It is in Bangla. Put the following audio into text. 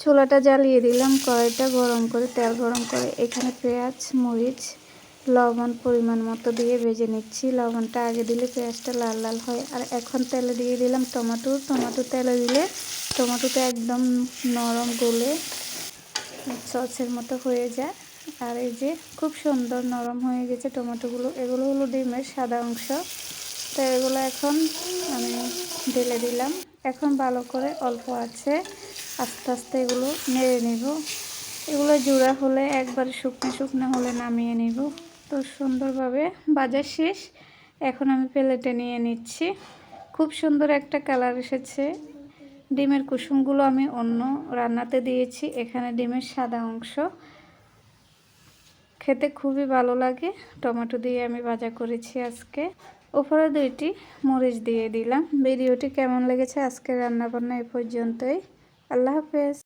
চুলাটা জ্বালিয়ে দিলাম, কড়াইটা গরম করে তেল গরম করে এখানে পেঁয়াজ মরিচ লবণ পরিমাণ মতো দিয়ে ভেজে নিচ্ছি। লবণটা আগে দিলে পেঁয়াজটা লাল লাল হয়। আর এখন তেলে দিয়ে দিলাম টমেটো তেলে দিলে টমেটোটা একদম নরম গলে সসের মতো হয়ে যায়। আর এই যে খুব সুন্দর নরম হয়ে গেছে টমেটোগুলো। এগুলো হলো ডিমের সাদা অংশ। তো এগুলো এখন আমি ঢেলে দিলাম। এখন ভালো করে অল্প আছে আস্তে আস্তে এগুলো নেড়ে নেব। এগুলো জোড়া হলে একবার শুকনো শুকনো হলে নামিয়ে নেব। তো সুন্দরভাবে ভাজা শেষ। এখন আমি প্লেটে নিয়ে নিচ্ছি। খুব সুন্দর একটা কালার এসেছে। ডিমের কুসুমগুলো আমি অন্য রান্নাতে দিয়েছি, এখানে ডিমের সাদা অংশ। খেতে খুবই ভালো লাগে। টমেটো দিয়ে আমি ভাজা করেছি আজকে। উপরে 2টি মরিচ দিয়ে দিলাম। ভিডিওটি কেমন লেগেছে আজকের রান্নাবান্না এ পর্যন্তই। আল্লাহ হাফেজ।